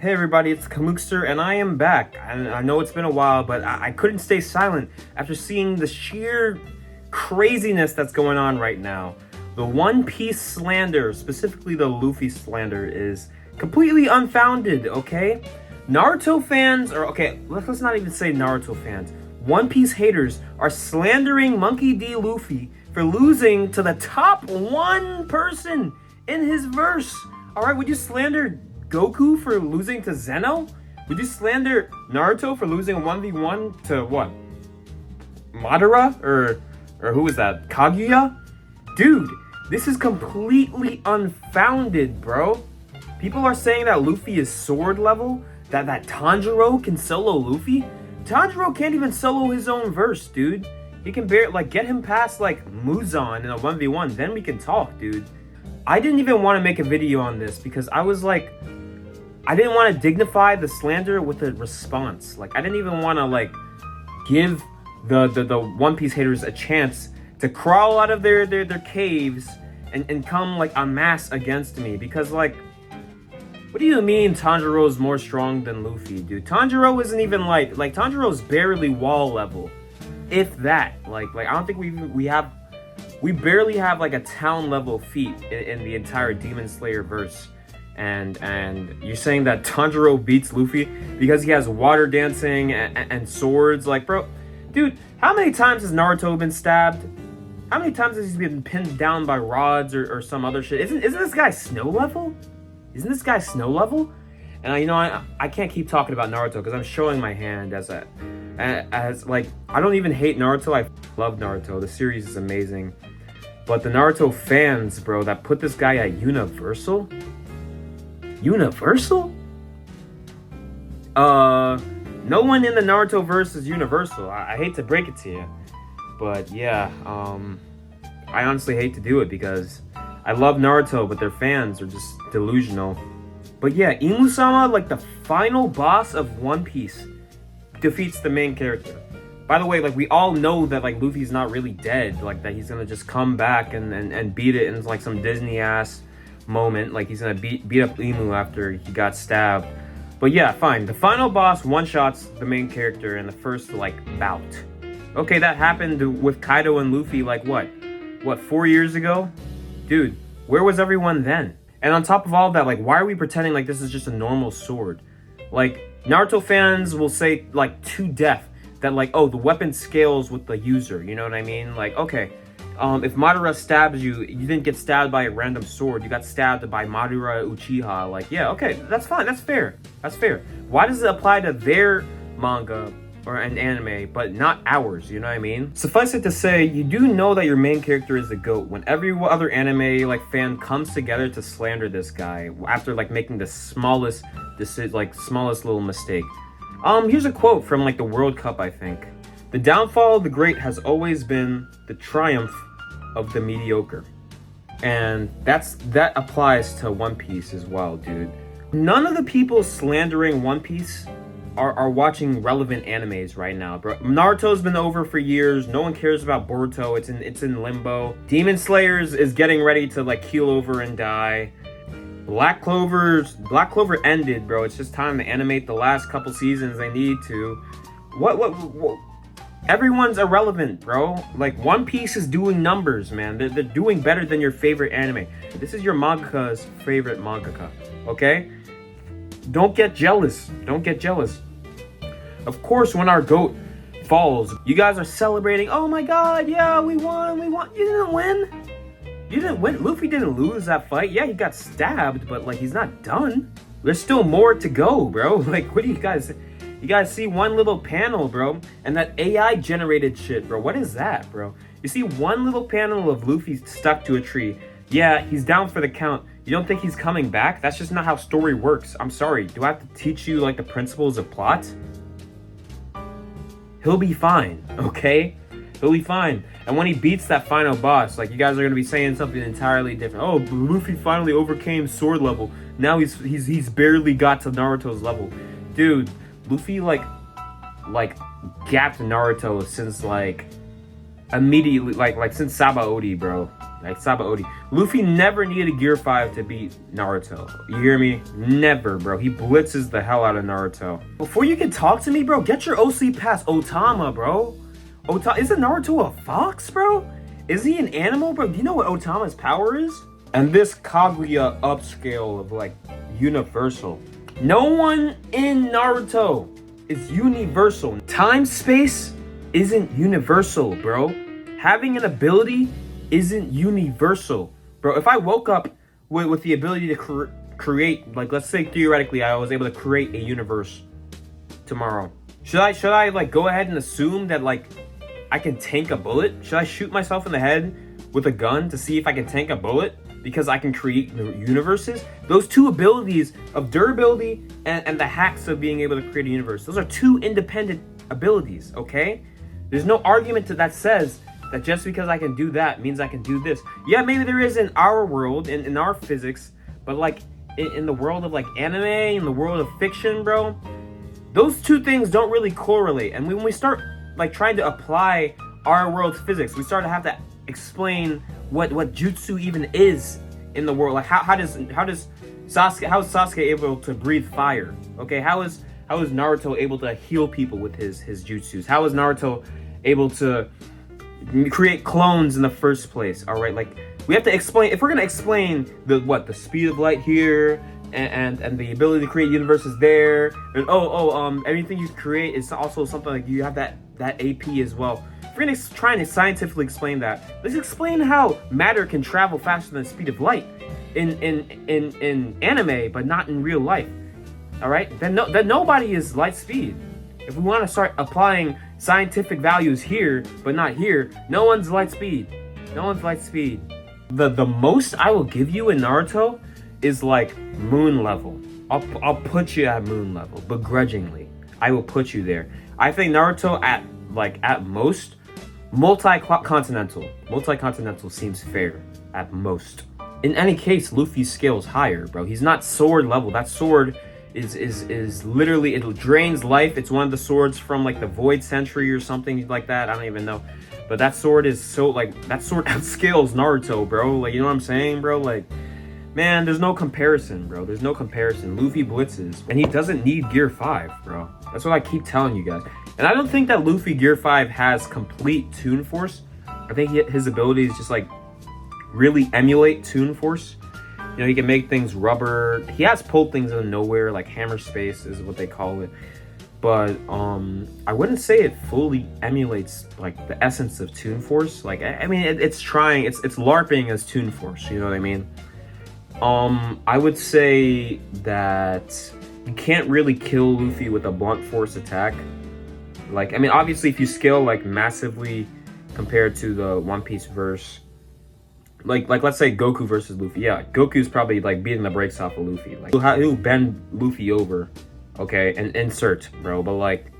Hey everybody, it's Kamookster and I am back. I know it's been a while, but I couldn't stay silent after seeing the sheer craziness that's going on right now. The One Piece slander, specifically the Luffy slander, is completely unfounded, okay? Naruto fans, or okay, let's not even say Naruto fans. One Piece haters are slandering Monkey D. Luffy for losing to the top one person in his verse. Alright, would you slander Goku for losing to Zeno? Would you slander Naruto for losing a 1v1 to what? Madara? Or who was that? Kaguya? Dude, this is completely unfounded, bro. People are saying that Luffy is sword level, that Tanjiro can solo Luffy. Tanjiro can't even solo his own verse, dude. He can get him past Muzan in a 1v1, then we can talk, dude. I didn't even want to make a video on this because I was like, I didn't want to dignify the slander with a response. I didn't even want to give the One Piece haters a chance to crawl out of their caves and come en masse against me, because what do you mean Tanjiro's more strong than Luffy, dude? Tanjiro isn't even Tanjiro's barely wall level, if that. I don't think we barely have a town level feat in the entire Demon Slayer verse. And you're saying that Tanjiro beats Luffy because he has water dancing and swords? Bro, dude, how many times has Naruto been stabbed? How many times has he been pinned down by rods or some other shit? Isn't this guy snow level? Isn't this guy snow level? And I can't keep talking about Naruto because I'm showing my hand as I don't even hate Naruto. I love Naruto. The series is amazing. But the Naruto fans, bro, that put this guy at Universal? Universal? No one in the Naruto verse is Universal. I hate to break it to you. But yeah, I honestly hate to do it because I love Naruto, but their fans are just delusional. But yeah, Imu-sama, the final boss of One Piece, defeats the main character. By the way, we all know that Luffy's not really dead, that he's gonna just come back and beat it in some Disney ass moment, he's gonna beat up Imu after he got stabbed. But yeah, fine. The final boss one-shots the main character in the first bout. Okay, that happened with Kaido and Luffy what 4 years ago? Dude, where was everyone then? And on top of all that, why are we pretending this is just a normal sword? Naruto fans will say to death that oh, the weapon scales with the user, you know what I mean? Okay, if Madara stabs you, you didn't get stabbed by a random sword, you got stabbed by Madara Uchiha. Yeah, okay, that's fine, that's fair. Why does it apply to their manga or an anime, but not ours, you know what I mean? Suffice it to say, you do know that your main character is the GOAT when every other anime fan comes together to slander this guy after making the smallest little mistake. Here's a quote from the World Cup, I think. The downfall of the great has always been the triumph of the mediocre. And that applies to One Piece as well, dude. None of the people slandering One Piece are watching relevant animes right now, bro. Naruto's been over for years. No one cares about Boruto. It's in limbo. Demon Slayers is getting ready to keel over and die. Black Clover ended, bro. It's just time to animate the last couple seasons they need to. What? Everyone's irrelevant, bro. One Piece is doing numbers, man. They're doing better than your favorite anime. This is your mangaka's favorite mangaka, okay? Don't get jealous. Of course, when our GOAT falls, you guys are celebrating. Oh my god, yeah, we won. You didn't win. Luffy didn't lose that fight. Yeah, he got stabbed, but he's not done. There's still more to go, bro. What do you guys see one little panel, bro, and that AI generated shit, bro. What is that, bro? You see one little panel of Luffy stuck to a tree. Yeah, he's down for the count. You don't think he's coming back? That's just not how story works. I'm sorry. Do I have to teach you the principles of plot? He'll be fine, okay? He'll be fine. And when he beats that final boss, you guys are gonna be saying something entirely different. Oh, Luffy finally overcame sword level. Now he's barely got to Naruto's level. Dude, Luffy gapped Naruto since immediately since Sabaody, bro. Like Sabaody. Luffy never needed Gear 5 to beat Naruto. You hear me? Never, bro. He blitzes the hell out of Naruto. Before you can talk to me, bro, get your OC past Otama, bro. Isn't Naruto a fox, bro? Is he an animal, bro? Do you know what Otama's power is? And this Kaguya upscale of like universal. No one in Naruto is universal. Time space isn't universal, bro. Having an ability isn't universal, bro. If I woke up with the ability to create, like, let's say theoretically I was able to create a universe tomorrow, should I like go ahead and assume that like I can tank a bullet? Should I shoot myself in the head with a gun to see if I can tank a bullet because I can create universes? Those two abilities of durability and the hacks of being able to create a universe, those are two independent abilities, okay? There's no argument that says that just because I can do that means I can do this. Yeah, maybe there is in our world, in our physics, but like in the world of like anime, in the world of fiction, bro, those two things don't really correlate. And when we start like trying to apply our world's physics, we start to have to explain what jutsu even is in the world. Like how is Sasuke able to breathe fire? Okay, how is Naruto able to heal people with his jutsus? How is Naruto able to create clones in the first place? All right, like we have to explain, if we're gonna explain the speed of light here and the ability to create universes there, and everything you create is also something like you have that AP as well. If we're gonna try and scientifically explain that, let's explain how matter can travel faster than the speed of light in anime, but not in real life. All right, then nobody is light speed. If we want to start applying scientific values here, but not here, no one's light speed. No one's light speed. The most I will give you in Naruto is like moon level. I'll put you at moon level, begrudgingly. I will put you there. I think Naruto at most multi-continental. Multi-continental seems fair at most. In any case, Luffy's scale's higher, bro. He's not sword level. That sword is literally, it drains life. It's one of the swords from like the Void Century or something like that. I don't even know. But that sword is so like, that sword outscales Naruto, bro. Like, you know what I'm saying, bro? Like, man, there's no comparison, bro. There's no comparison. Luffy blitzes, and he doesn't need Gear 5, bro. That's what I keep telling you guys. And I don't think that Luffy Gear 5 has complete Toon Force. I think his abilities just like really emulate Toon Force. You know, he can make things rubber. He has pulled things out of nowhere, like hammer space is what they call it. But I wouldn't say it fully emulates like the essence of Toon Force. Like, I mean, it's trying, it's LARPing as Toon Force. You know what I mean? I would say that you can't really kill Luffy with a blunt force attack. Like, I mean, obviously, if you scale like massively compared to the One Piece verse, like let's say Goku versus Luffy. Yeah, Goku's probably like beating the brakes off of Luffy. Like he'll bend Luffy over, okay, and insert, bro. But like,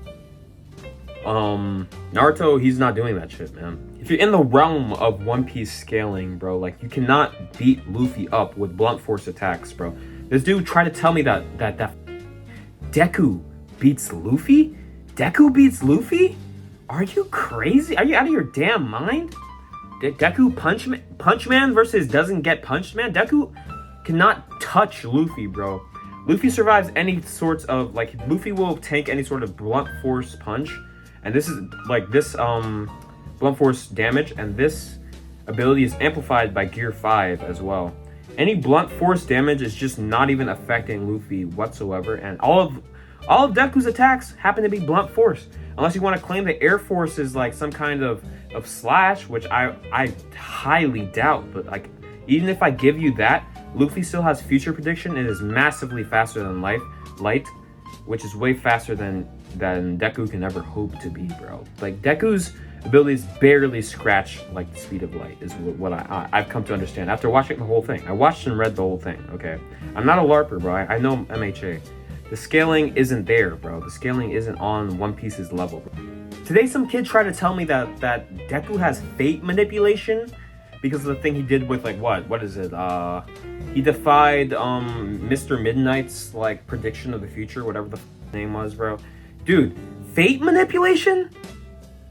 Naruto, he's not doing that shit, man. If you're in the realm of One Piece scaling, bro, like you cannot beat Luffy up with blunt force attacks, bro. This dude tried to tell me that Deku beats Luffy. Deku beats Luffy? Are you crazy? Are you out of your damn mind? Deku Punch Man versus doesn't get punched man? Deku cannot touch Luffy, bro. Luffy survives any sorts of, like, Luffy will take any sort of blunt force punch. And this is, like, this, blunt force damage. And this ability is amplified by Gear 5 as well. Any blunt force damage is just not even affecting Luffy whatsoever. And all of Deku's attacks happen to be blunt force. Unless you want to claim that Air Force is like some kind of slash, which I highly doubt. But like, even if I give you that, Luffy still has future prediction and is massively faster than light, which is way faster than Deku can ever hope to be, bro. Like, Deku's abilities barely scratch like the speed of light is what I've come to understand after watching the whole thing. I watched and read the whole thing, okay? I'm not a LARPer, bro. I know MHA. The scaling isn't there, bro. The scaling isn't on One Piece's level. Today, some kid tried to tell me that Deku has fate manipulation because of the thing he did with, like, what is it? He defied Mr. Midnight's, like, prediction of the future, whatever the name was, bro. Dude, fate manipulation?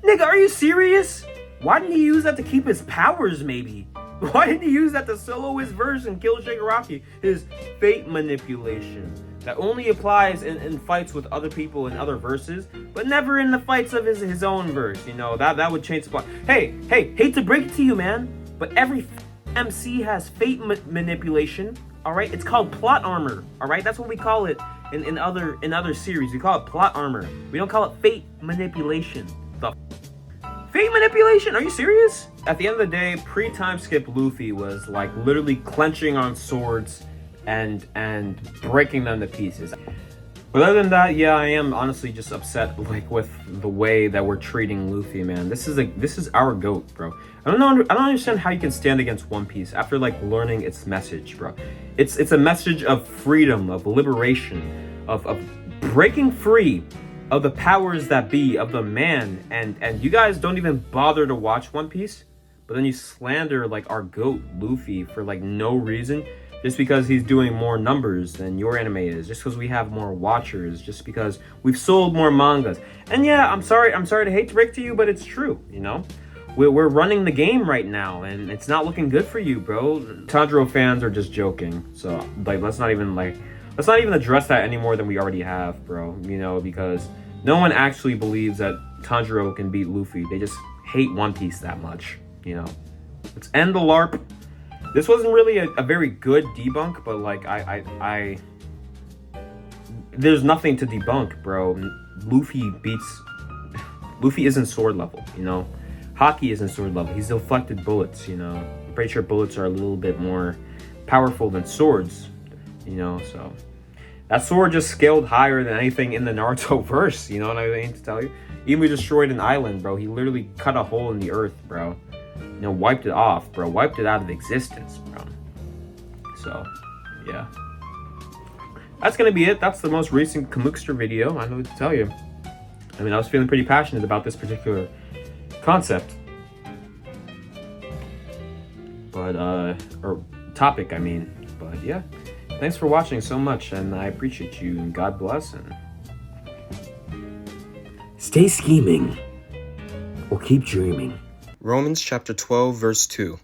Nigga, are you serious? Why didn't he use that to keep his powers, maybe? Why didn't he use that to solo his verse and kill Shigaraki? His fate manipulation that only applies in fights with other people in other verses, but never in the fights of his own verse. You know, that would change the plot. Hey, hate to break it to you, man, but every MC has fate manipulation. All right, it's called plot armor. All right, that's what we call it in other series. We call it plot armor. We don't call it fate manipulation. The fate manipulation? Are you serious? At the end of the day, pre-time skip Luffy was like literally clenching on swords and breaking them to pieces. But other than that, yeah, I am honestly just upset like with the way that we're treating Luffy, man. This is our GOAT, bro. I don't understand how you can stand against One Piece after like learning its message, bro. It's a message of freedom, of liberation, of breaking free of the powers that be, of the man, and you guys don't even bother to watch One Piece, but then you slander like our GOAT Luffy for like no reason, just because he's doing more numbers than your anime is, just because we have more watchers, just because we've sold more mangas. And yeah, I'm sorry to hate to break to you, but it's true, you know? We're running the game right now, and it's not looking good for you, bro. Tanjiro fans are just joking, so like let's not even address that any more than we already have, bro. You know, because no one actually believes that Tanjiro can beat Luffy. They just hate One Piece that much, you know. Let's end the LARP. This wasn't really a very good debunk, but like I there's nothing to debunk, bro. Luffy isn't sword level, you know. Haki isn't sword level. He's deflected bullets, you know. I'm pretty sure bullets are a little bit more powerful than swords, you know, so that sword just scaled higher than anything in the Naruto verse, you know what I mean to tell you? Even we destroyed an island, bro. He literally cut a hole in the earth, bro. You know, wiped it off, bro. Wiped it out of existence, bro. So, yeah. That's gonna be it. That's the most recent Kamookster video. I know what to tell you. I mean, I was feeling pretty passionate about this particular concept. But, or topic, I mean. But, yeah. Thanks for watching so much, and I appreciate you, and God bless, and stay scheming, or keep dreaming. Romans chapter 12, verse 2.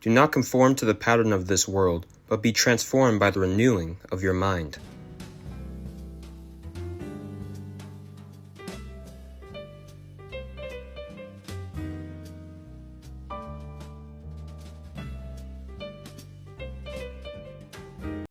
Do not conform to the pattern of this world, but be transformed by the renewing of your mind.